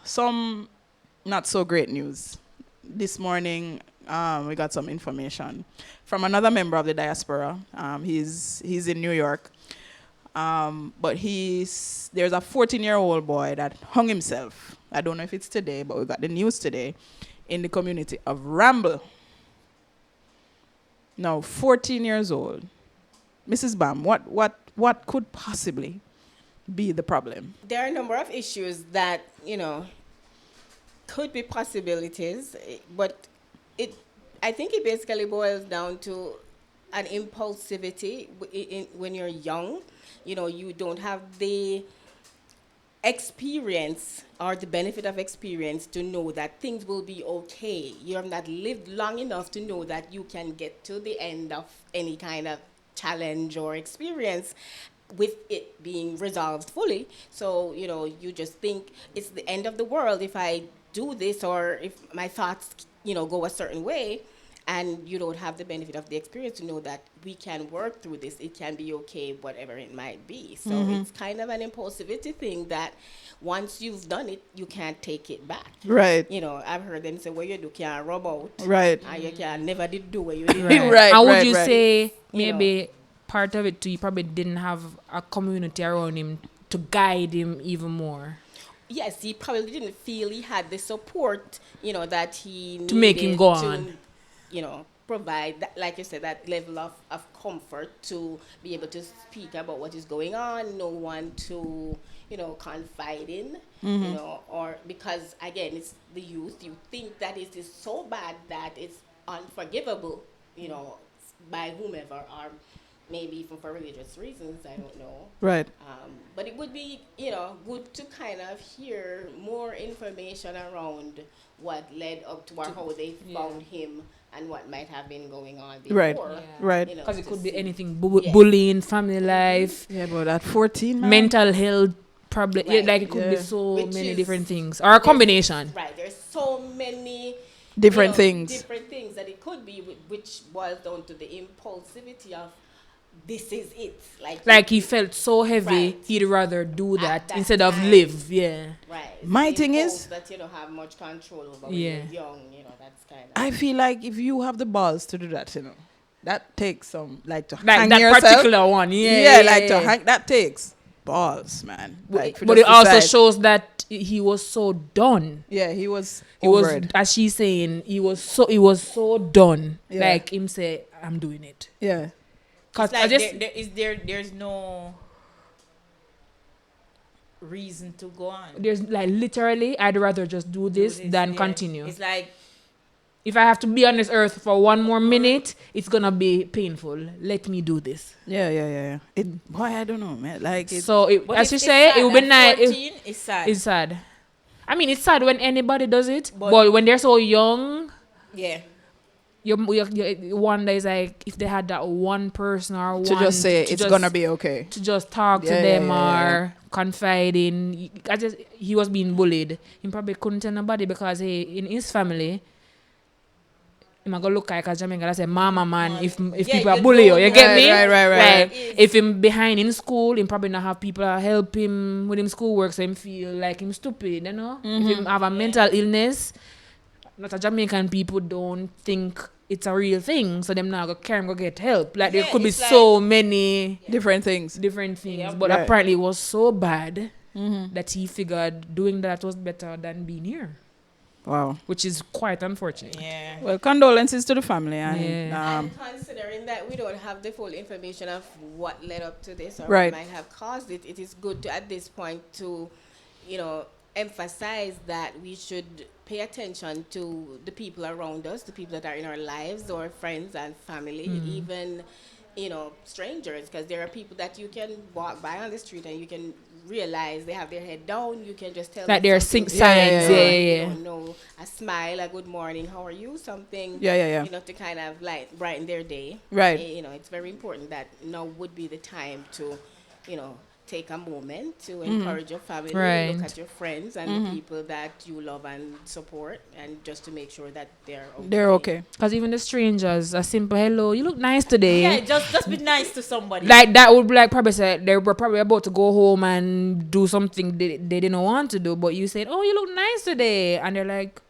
Some not so great news. This morning, we got some information from another member of the diaspora. He's in New York, but there's a 14-year-old boy that hung himself. I don't know if it's today, but we got the news today in the community of Ramble. Now, 14 years old. Mrs. Bam, what could possibly be the problem? There are a number of issues that, could be possibilities, but it I think it basically boils down to an impulsivity when you're young. You don't have the experience or the benefit of experience to know that things will be okay. You have not lived long enough to know that you can get to the end of any kind of challenge or experience with it being resolved fully. So, you just think it's the end of the world if I do this, or if my thoughts, go a certain way, and you don't have the benefit of the experience to know that we can work through this. It can be okay, whatever it might be. So it's kind of an impulsivity thing that once you've done it, you can't take it back. Right. I've heard them say, what you do can't rub out. Right. And you can never did do what you did. Right. Right, How would right, you right. say maybe part of it too, he probably didn't have a community around him to guide him even more? Yes, he probably didn't feel he had the support, that he needed To make him go on. Provide, that, like you said, that level of comfort to be able to speak about what is going on, no one to, confide in, or because, again, it's the youth. You think that it is so bad that it's unforgivable, by whomever, or maybe even for religious reasons, I don't know. Right. But it would be, good to kind of hear more information around what led up to or how they found him and what might have been going on before. Right. Right. Because it could be see. anything, Yes. bullying, family life, Yeah, but at 14, man. mental health problem. Right. Like it could be Yeah. so Which many is- different things, or a combination. Right. There's so many Different things. Different things that it could be, which boils down to the impulsivity of this is it. Like he felt so heavy, Right. he'd rather do At that that instead of time. live. Yeah. Right. My The thing impulse is- that you don't have much control over when Yeah. you're young. That's kind of. I feel like if you have the balls to do that, that takes some, like to Like hang that yourself. particular one. Yeah, Yeah. like to hang, that takes balls, man. Like, for But just it also decide. shows that he was so done. Yeah, he was He was, over it. as she's saying, he was so done. Yeah. Like him say, I'm doing it. Yeah. Cause It's like I just there's no reason to go on. there's like literally, I'd rather just do this than yeah. continue. It's like If I have to be on this earth for one more minute, it's gonna be painful. Let me do this. Yeah. Boy, I don't know, man. Like, So but as you it's say, sad. it would be At nice. 14, it's sad. It's sad. I mean, it's sad when anybody does it, But- but when they're so young, Yeah. you wonder is like if they had that one person or to one just say to it's just- gonna be okay. to just talk to Yeah, them yeah. or confide in. He was being bullied. He probably couldn't tell nobody because in his family, I'm gonna look like a Jamaican. I say, "Mama, man, if Yeah, people are you bully you, you don't get know. me? Right. Like, if him behind in school, him probably not have people that help him with him schoolwork, so him feel like him stupid, If him have a mental illness, not a Jamaican people don't think it's a real thing, so them now go carry him go get help. Like there Yeah, could be it's like- so many Different things. different things, Yeah. but Right. apparently it was so bad that he figured doing that was better than being here, Wow. which is quite unfortunate. yeah. Well, condolences to the family and Yeah. And considering that we don't have the full information of what led up to this or Right. what might have caused it, it is good to, at this point, to, emphasize that we should pay attention to the people around us, the people that are in our lives, or friends and family, even, strangers, because there are people that you can walk by on the street and you can realize they have their head down. You can just tell Like them there are something. signs, yeah. yeah. A smile, a good morning, how are you, something. Yeah. To kind of like brighten their day. Right. It's very important that now would be the time to, take a moment to encourage your family, Right. look at your friends and the people that you love and support, and just to make sure that they're okay. They're okay. Because even the strangers, a simple hello, you look nice today. Yeah, just be nice to somebody. Like that would be like probably say they were probably about to go home and do something they didn't want to do, but you said, "Oh, you look nice today," and they're like,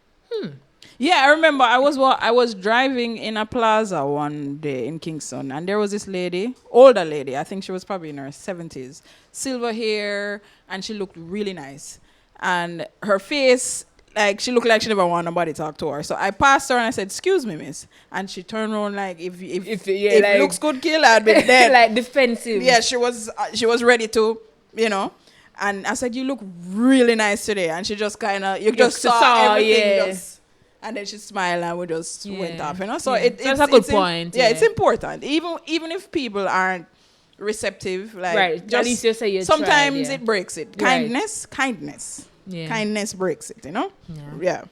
Yeah, I remember I was driving in a plaza one day in Kingston, and there was this lady, older lady. I think she was probably in her 70s, silver hair, and she looked really nice. And her face, like she looked like she never wanted nobody to talk to her. So I passed her and I said, "Excuse me, miss." And she turned around like, if like- looks could kill, I'd be dead. like defensive. Yeah, she was ready to, you know. And I said, "You look really nice today." And she just kind of, you just saw everything. yeah. And then she smiled and we just went Yeah. off, you know. So Yeah. That's a good point, Yeah, yeah. it's important. Even if people aren't receptive, like Right. just At least you say you sometimes tried, yeah. it breaks it. Right. Kindness. Yeah. Kindness breaks it, you know? Yeah. Yeah.